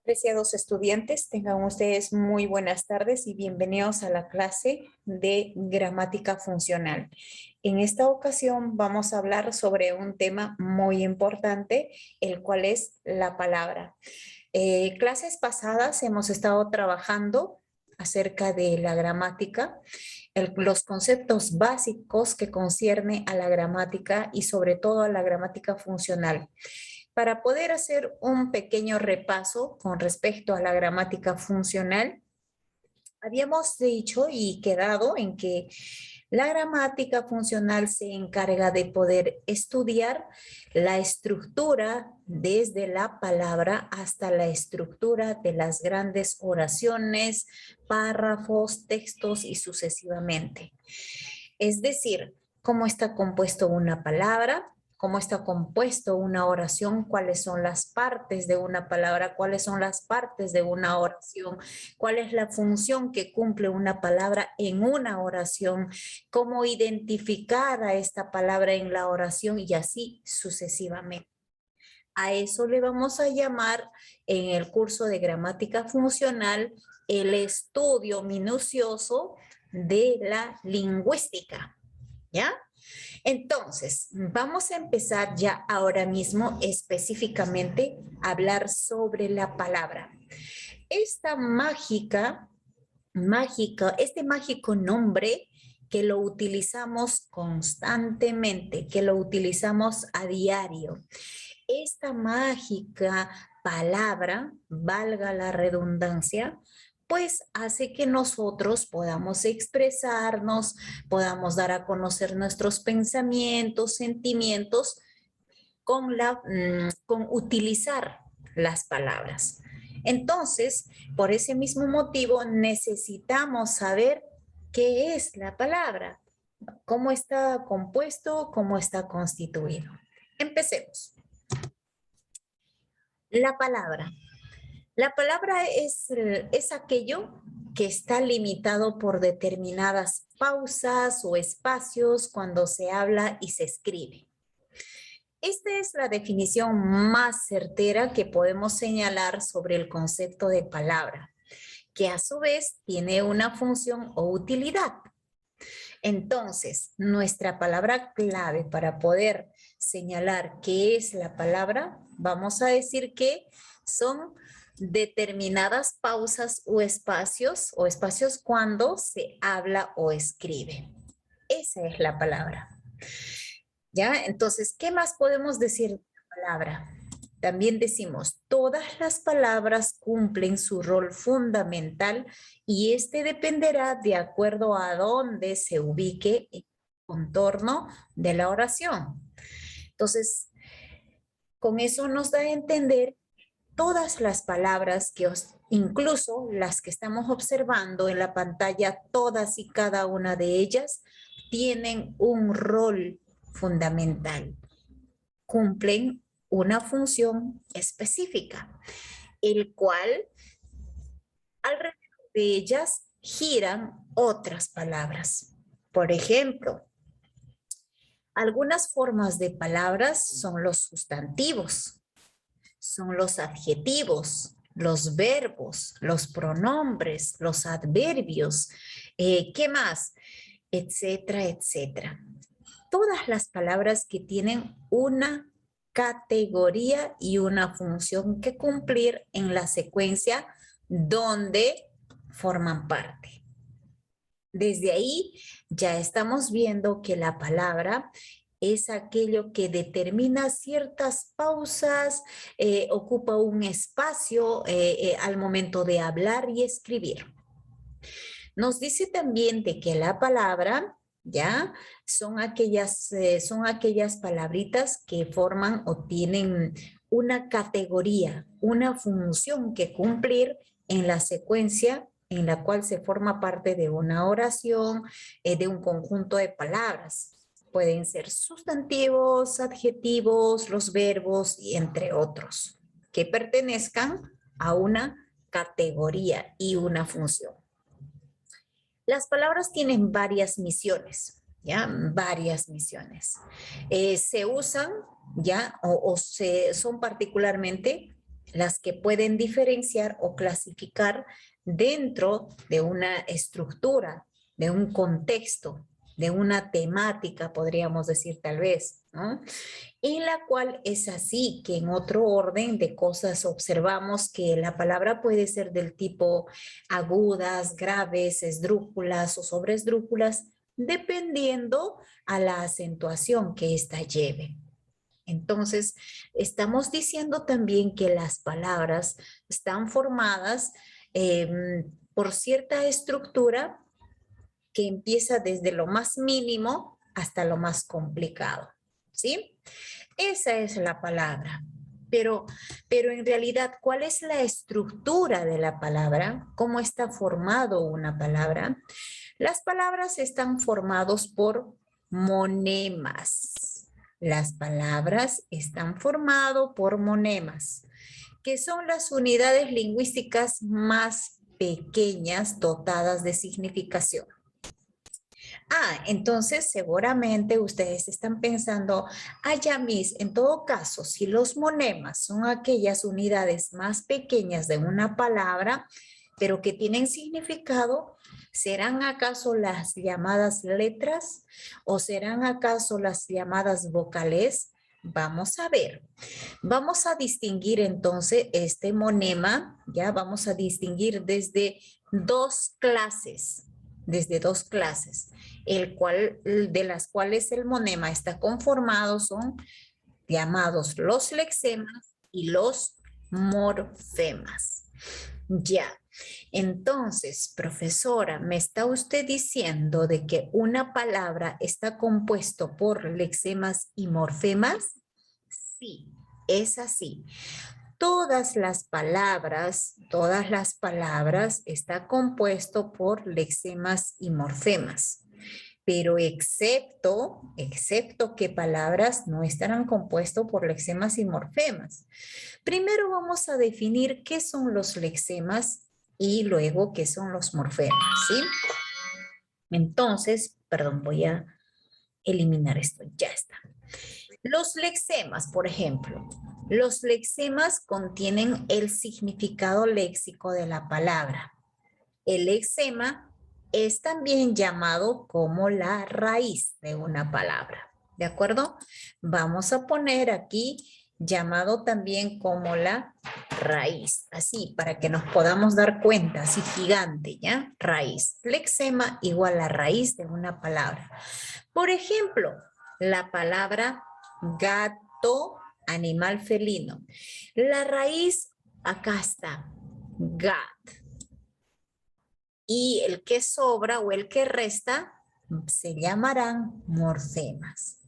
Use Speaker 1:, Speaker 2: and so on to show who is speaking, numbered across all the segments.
Speaker 1: Apreciados estudiantes, tengan ustedes muy buenas tardes y bienvenidos a la clase de gramática funcional. En esta ocasión vamos a hablar sobre un tema muy importante, el cual es la palabra. Clases pasadas hemos estado trabajando acerca de la gramática, los conceptos básicos que concierne a la gramática y sobre todo a la gramática funcional. Para poder hacer un pequeño repaso con respecto a la gramática funcional, habíamos dicho y quedado en que la gramática funcional se encarga de poder estudiar la estructura desde la palabra hasta la estructura de las grandes oraciones, párrafos, textos y sucesivamente. Es decir, cómo está compuesto una palabra, cómo está compuesto una oración, cuáles son las partes de una palabra, cuáles son las partes de una oración, cuál es la función que cumple una palabra en una oración, cómo identificar a esta palabra en la oración y así sucesivamente. A eso le vamos a llamar en el curso de gramática funcional el estudio minucioso de la lingüística, ¿ya? Entonces, vamos a empezar ya ahora mismo específicamente a hablar sobre la palabra. Esta este mágico nombre que lo utilizamos constantemente, que lo utilizamos a diario. Esta mágica palabra, valga la redundancia, pues hace que nosotros podamos expresarnos, podamos dar a conocer nuestros pensamientos, sentimientos con utilizar las palabras. Entonces, por ese mismo motivo, necesitamos saber qué es la palabra, cómo está compuesto, cómo está constituido. Empecemos. La palabra. La palabra es aquello que está limitado por determinadas pausas o espacios cuando se habla y se escribe. Esta es la definición más certera que podemos señalar sobre el concepto de palabra, que a su vez tiene una función o utilidad. Entonces, nuestra palabra clave para poder señalar qué es la palabra, vamos a decir que son determinadas pausas o espacios cuando se habla o escribe. Esa es la palabra. ¿Ya? Entonces, ¿qué más podemos decir de la palabra? También decimos, todas las palabras cumplen su rol fundamental y este dependerá de acuerdo a dónde se ubique el contorno de la oración. Entonces, con eso nos da a entender todas las palabras incluso las que estamos observando en la pantalla, todas y cada una de ellas tienen un rol fundamental. Cumplen una función específica, el cual alrededor de ellas giran otras palabras. Por ejemplo, algunas formas de palabras son los sustantivos, son los adjetivos, los verbos, los pronombres, los adverbios, ¿qué más? Etcétera, etcétera. Todas las palabras que tienen una categoría y una función que cumplir en la secuencia donde forman parte. Desde ahí ya estamos viendo que la palabra es aquello que determina ciertas pausas, ocupa un espacio al momento de hablar y escribir. Nos dice también de que la palabra, ¿ya? Son aquellas palabritas que forman o tienen una categoría, una función que cumplir en la secuencia en la cual se forma parte de una oración, de un conjunto de palabras. Pueden ser sustantivos, adjetivos, los verbos y entre otros, que pertenezcan a una categoría y una función. Las palabras tienen varias misiones, ¿ya? Varias misiones. Se usan, ¿ya? Son particularmente las que pueden diferenciar o clasificar dentro de una estructura, de un contexto, de una temática, podríamos decir tal vez, ¿no? En la cual es así que en otro orden de cosas observamos que la palabra puede ser del tipo agudas, graves, esdrújulas o sobresdrújulas, dependiendo a la acentuación que ésta lleve. Entonces, estamos diciendo también que las palabras están formadas por cierta estructura que empieza desde lo más mínimo hasta lo más complicado, ¿sí? Esa es la palabra. Pero en realidad, ¿cuál es la estructura de la palabra? ¿Cómo está formado una palabra? Las palabras están formadas por monemas. Las palabras están formadas por monemas, que son las unidades lingüísticas más pequeñas dotadas de significación. Entonces seguramente ustedes están pensando, ya mis, en todo caso, si los monemas son aquellas unidades más pequeñas de una palabra, pero que tienen significado, ¿serán acaso las llamadas letras o serán acaso las llamadas vocales? Vamos a ver. Vamos a distinguir entonces este monema, ya vamos a distinguir desde dos clases, de las cuales el monema está conformado son llamados los lexemas y los morfemas. Ya, entonces, profesora, ¿me está usted diciendo de que una palabra está compuesto por lexemas y morfemas? Sí, es así. Todas las palabras está compuesto por lexemas y morfemas, pero excepto que palabras no estarán compuestos por lexemas y morfemas. Primero vamos a definir qué son los lexemas y luego qué son los morfemas, ¿sí? Entonces, perdón, voy a eliminar esto, ya está. Los lexemas, por ejemplo, los lexemas contienen el significado léxico de la palabra. El lexema es también llamado como la raíz de una palabra, ¿de acuerdo? Vamos a poner aquí llamado también como la raíz, así para que nos podamos dar cuenta, así gigante, ¿ya? Raíz. Lexema igual a raíz de una palabra. Por ejemplo, la palabra gato, animal felino. La raíz, acá está, gat. Y el que sobra o el que resta se llamarán morfemas.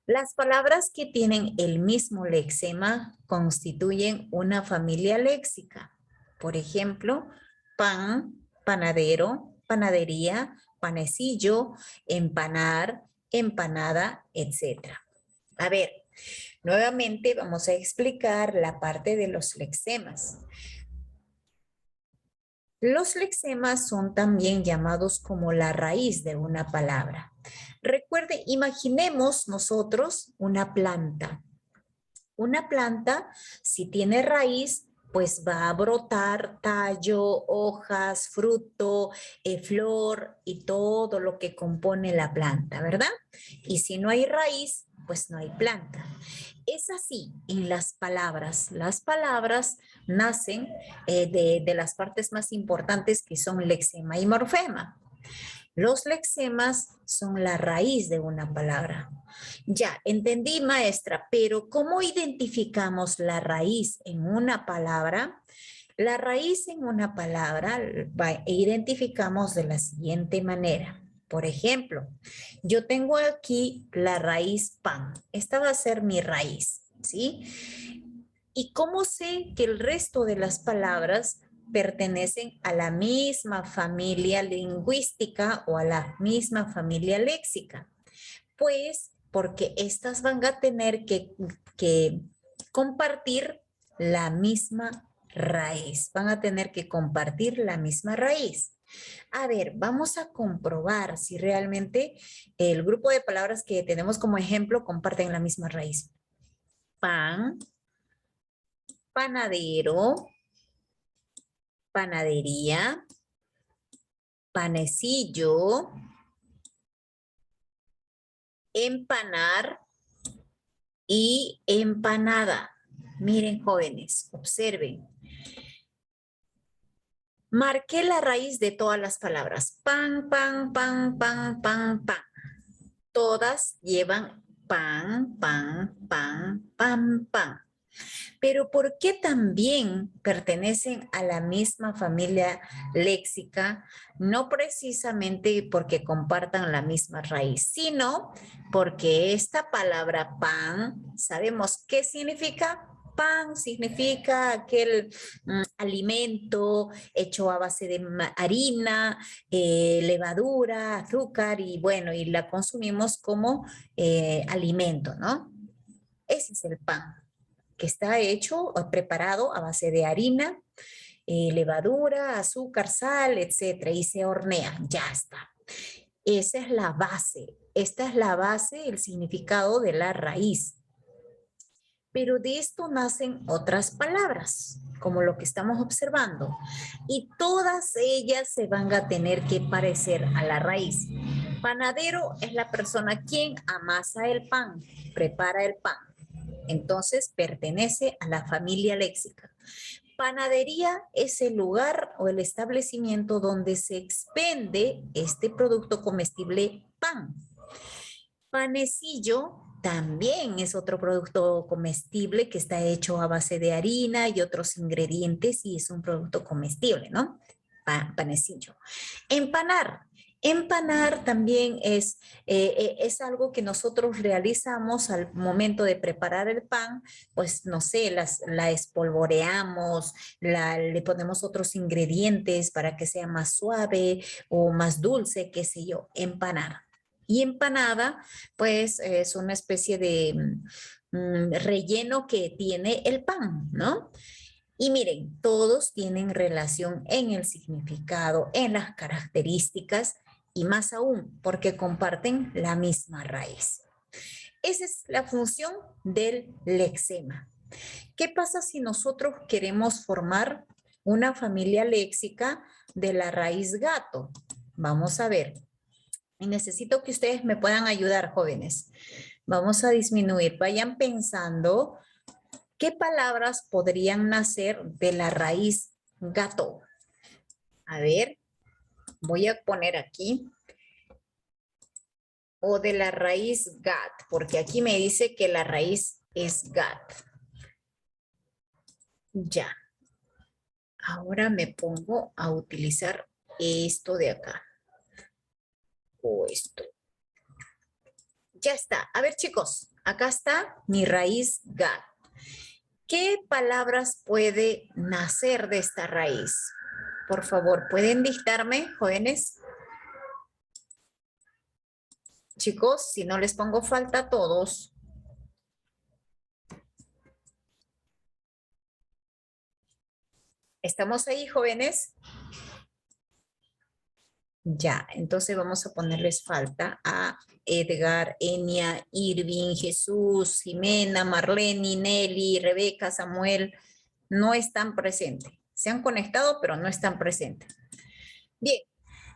Speaker 1: Las palabras que tienen el mismo lexema constituyen una familia léxica. Por ejemplo, pan, panadero, panadería, panecillo, empanar, empanada, etc. A ver, nuevamente vamos a explicar la parte de los lexemas. Los lexemas son también llamados como la raíz de una palabra. Recuerde, imaginemos nosotros una planta. Una planta, si tiene raíz, pues va a brotar tallo, hojas, fruto, flor y todo lo que compone la planta, ¿verdad? Y si no hay raíz, pues no hay planta. Es así en las palabras. Las palabras nacen de las partes más importantes que son lexema y morfema. Los lexemas son la raíz de una palabra. Ya, entendí, maestra, pero ¿cómo identificamos la raíz en una palabra? La raíz en una palabra identificamos de la siguiente manera. Por ejemplo, yo tengo aquí la raíz pan. Esta va a ser mi raíz, ¿sí? ¿Y cómo sé que el resto de las palabras pertenecen a la misma familia lingüística o a la misma familia léxica? Pues porque estas van a tener que compartir la misma raíz. Van a tener que compartir la misma raíz. A ver, vamos a comprobar si realmente el grupo de palabras que tenemos como ejemplo comparten la misma raíz. Pan, panadero, panadería, panecillo, empanar y empanada. Miren, jóvenes, observen. Marqué la raíz de todas las palabras. Pan, pan, pan, pan, pan, pan. Todas llevan pan, pan, pan, pan, pan. Pero ¿por qué también pertenecen a la misma familia léxica? No precisamente porque compartan la misma raíz, sino porque esta palabra pan, ¿sabemos qué significa? Pan significa aquel alimento hecho a base de harina, levadura, azúcar y bueno, y la consumimos como alimento, ¿no? Ese es el pan, que está hecho o preparado a base de harina, levadura, azúcar, sal, etcétera, y se hornea, ya está. Esa es la base. Esta es la base, el significado de la raíz. Pero de esto nacen otras palabras, como lo que estamos observando, y todas ellas se van a tener que parecer a la raíz. Panadero es la persona quien amasa el pan, prepara el pan. Entonces pertenece a la familia léxica. Panadería es el lugar o el establecimiento donde se expende este producto comestible pan. Panecillo también es otro producto comestible que está hecho a base de harina y otros ingredientes y es un producto comestible, ¿no? Panecillo. Empanar. Empanar también es algo que nosotros realizamos al momento de preparar el pan, pues no sé, la espolvoreamos, le ponemos otros ingredientes para que sea más suave o más dulce, qué sé yo, empanar. Y empanada, pues es una especie de relleno que tiene el pan, ¿no? Y miren, todos tienen relación en el significado, en las características y más aún porque comparten la misma raíz. Esa es la función del lexema. ¿Qué pasa si nosotros queremos formar una familia léxica de la raíz gato? Vamos a ver. Y necesito que ustedes me puedan ayudar, jóvenes. Vamos a disminuir. Vayan pensando qué palabras podrían nacer de la raíz gato. A ver, voy a poner aquí. O de la raíz gat, porque aquí me dice que la raíz es gat. Ya. Ahora me pongo a utilizar esto de acá. O esto. Ya está. A ver, chicos, acá está mi raíz gat. ¿Qué palabras puede nacer de esta raíz? Por favor, ¿pueden dictarme, jóvenes? Chicos, si no les pongo falta a todos. ¿Estamos ahí, jóvenes? Ya, entonces vamos a ponerles falta a Edgar, Enia, Irving, Jesús, Jimena, Marlene, Nelly, Rebeca, Samuel. No están presentes. Se han conectado, pero no están presentes. Bien,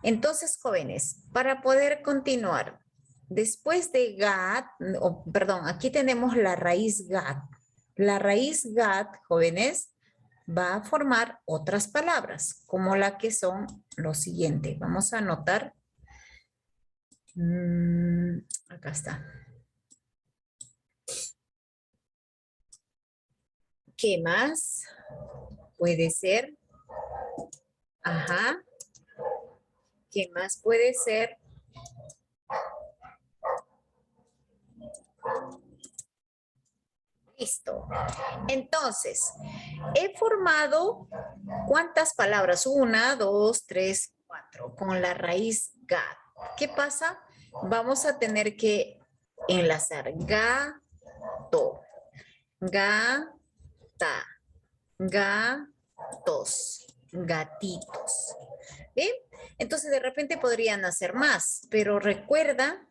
Speaker 1: entonces, jóvenes, para poder continuar, después de gat, perdón, aquí tenemos la raíz gat. La raíz gat, jóvenes, va a formar otras palabras, como la que son lo siguiente. Vamos a anotar. Acá está. ¿Qué más puede ser? Ajá. ¿Qué más puede ser? Listo. Entonces, he formado ¿cuántas palabras? 1, 2, 3, 4 con la raíz gat. ¿Qué pasa? Vamos a tener que enlazar gato, gata, gatos, gatitos. ¿Bien? Entonces de repente podrían hacer más, pero recuerda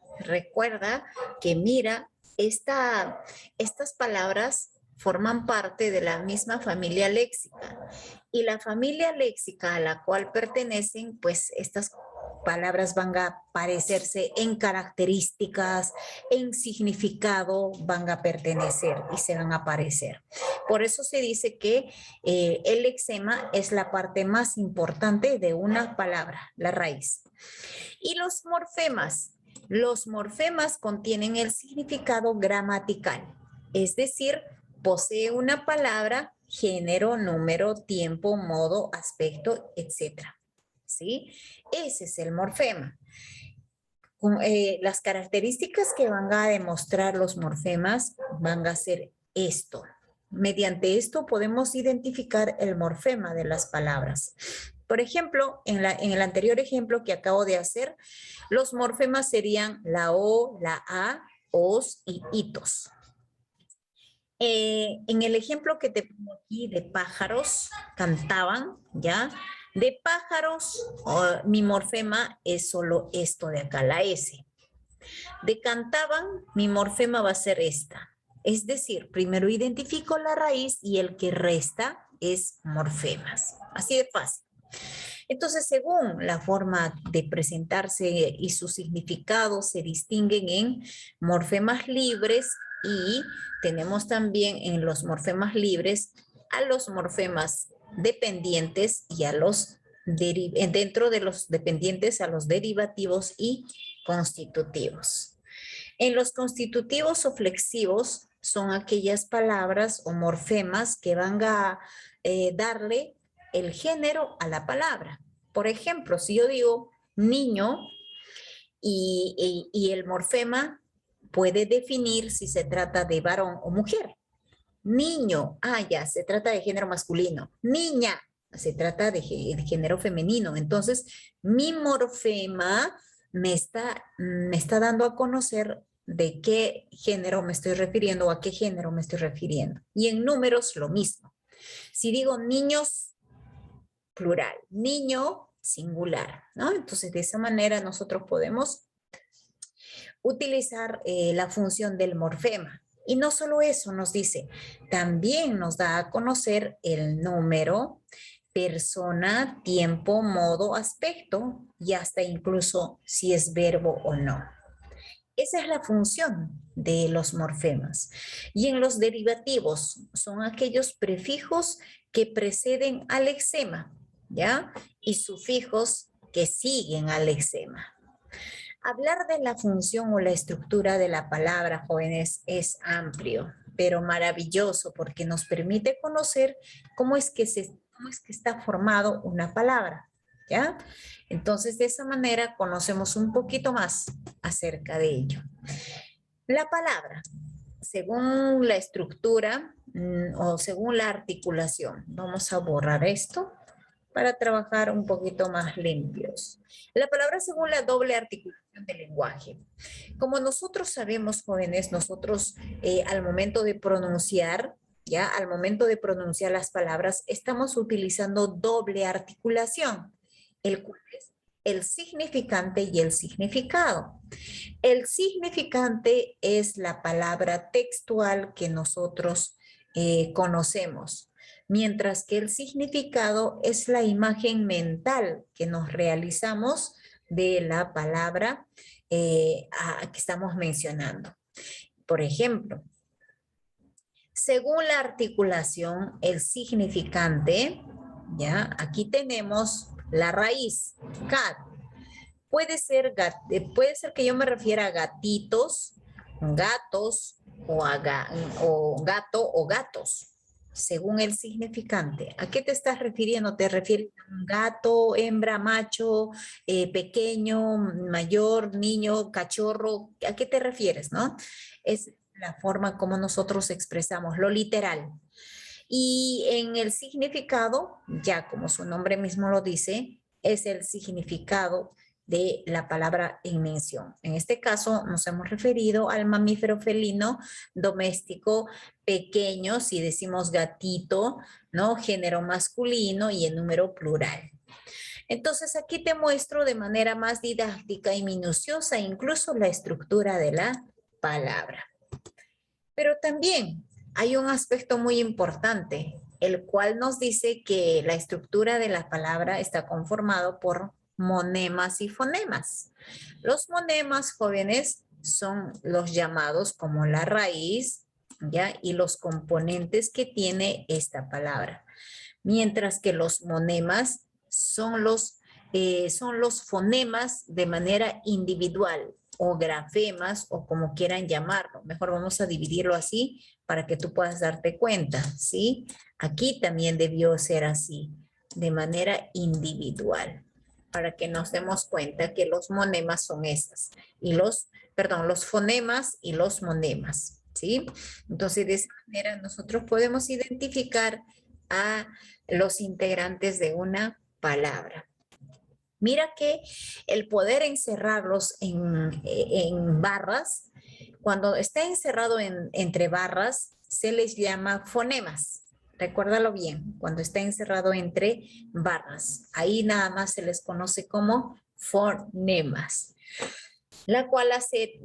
Speaker 1: que mira, estas palabras forman parte de la misma familia léxica. Y la familia léxica a la cual pertenecen, pues estas palabras van a parecerse en características, en significado, van a pertenecer y se van a parecer. Por eso se dice que el lexema es la parte más importante de una palabra, la raíz. Y los morfemas contienen el significado gramatical, es decir, posee una palabra, género, número, tiempo, modo, aspecto, etc. ¿Sí? Ese es el morfema. Las características que van a demostrar los morfemas van a ser esto. Mediante esto podemos identificar el morfema de las palabras. Por ejemplo, en el anterior ejemplo que acabo de hacer, los morfemas serían la O, la A, os y itos. En el ejemplo que te pongo aquí de pájaros, cantaban, ¿ya? De pájaros, mi morfema es solo esto de acá, la S. De cantaban, mi morfema va a ser esta. Es decir, primero identifico la raíz y el que resta es morfemas. Así de fácil. Entonces, según la forma de presentarse y su significado, se distinguen en morfemas libres y tenemos también en los morfemas libres a los morfemas dependientes y a los dentro de los dependientes a los derivativos y constitutivos. En los constitutivos o flexivos son aquellas palabras o morfemas que van a darle el género a la palabra. Por ejemplo, si yo digo niño y el morfema puede definir si se trata de varón o mujer. Niño, ya, se trata de género masculino. Niña, se trata de género femenino. Entonces, mi morfema me está dando a conocer de qué género me estoy refiriendo o a qué género me estoy refiriendo. Y en números lo mismo. Si digo niños, plural, niño, singular, ¿no? Entonces, de esa manera nosotros podemos utilizar la función del morfema. Y no solo eso nos dice, también nos da a conocer el número, persona, tiempo, modo, aspecto y hasta incluso si es verbo o no. Esa es la función de los morfemas. Y en los derivativos son aquellos prefijos que preceden al lexema, ¿ya? Y sufijos que siguen al lexema. Hablar de la función o la estructura de la palabra, jóvenes, es amplio, pero maravilloso porque nos permite conocer cómo es que está formado una palabra, ¿ya? Entonces, de esa manera conocemos un poquito más acerca de ello. La palabra, según la estructura o según la articulación, vamos a borrar esto para trabajar un poquito más limpios. La palabra según la doble articulación del lenguaje. Como nosotros sabemos, jóvenes, nosotros al momento de pronunciar, ya al momento de pronunciar las palabras, estamos utilizando doble articulación, el cual es el significante y el significado. El significante es la palabra textual que nosotros conocemos, mientras que el significado es la imagen mental que nos realizamos de la palabra que estamos mencionando. Por ejemplo, según la articulación, el significante, ¿ya? Aquí tenemos la raíz, cat. Puede ser que yo me refiera a gatitos, gatos o gato o gatos, según el significante. ¿A qué te estás refiriendo? ¿Te refieres a un gato, hembra, macho, pequeño, mayor, niño, cachorro? ¿A qué te refieres, no? Es la forma como nosotros expresamos lo literal. Y en el significado, ya como su nombre mismo lo dice, es el significado de la palabra en mención. En este caso nos hemos referido al mamífero felino doméstico pequeño, si decimos gatito, ¿no? Género masculino y el número plural. Entonces aquí te muestro de manera más didáctica y minuciosa incluso la estructura de la palabra. Pero también hay un aspecto muy importante, el cual nos dice que la estructura de la palabra está conformado por monemas y fonemas. Los monemas, jóvenes, son los llamados como la raíz, ¿ya? Y los componentes que tiene esta palabra. Mientras que los monemas son los fonemas de manera individual o grafemas o como quieran llamarlo. Mejor vamos a dividirlo así para que tú puedas darte cuenta, ¿sí? Aquí también debió ser así, de manera individual, para que nos demos cuenta que los monemas son esas y los fonemas y los monemas, ¿sí? Entonces, de esa manera nosotros podemos identificar a los integrantes de una palabra. Mira que el poder encerrarlos en barras, cuando está encerrado entre barras, se les llama fonemas. Recuérdalo bien, cuando está encerrado entre barras. Ahí nada más se les conoce como fonemas, la cual hace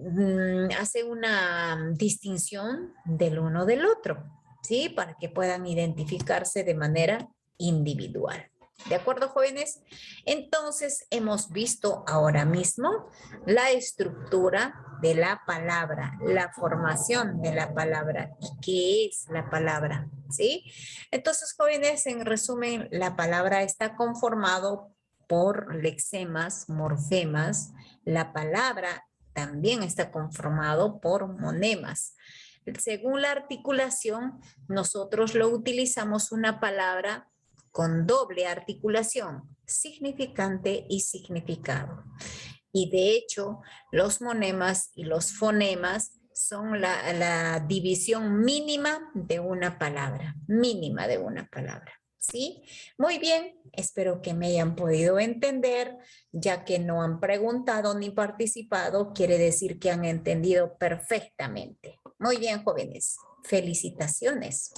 Speaker 1: una distinción del uno del otro, ¿sí? Para que puedan identificarse de manera individual. ¿De acuerdo, jóvenes? Entonces, hemos visto ahora mismo la estructura de la palabra, la formación de la palabra y qué es la palabra, ¿sí? Entonces, jóvenes, en resumen, la palabra está conformado por lexemas, morfemas. La palabra también está conformado por monemas. Según la articulación, nosotros lo utilizamos una palabra con doble articulación, significante y significado. Y de hecho, los monemas y los fonemas son la división mínima de una palabra, mínima de una palabra. ¿Sí? Muy bien, espero que me hayan podido entender, ya que no han preguntado ni participado, quiere decir que han entendido perfectamente. Muy bien, jóvenes, felicitaciones.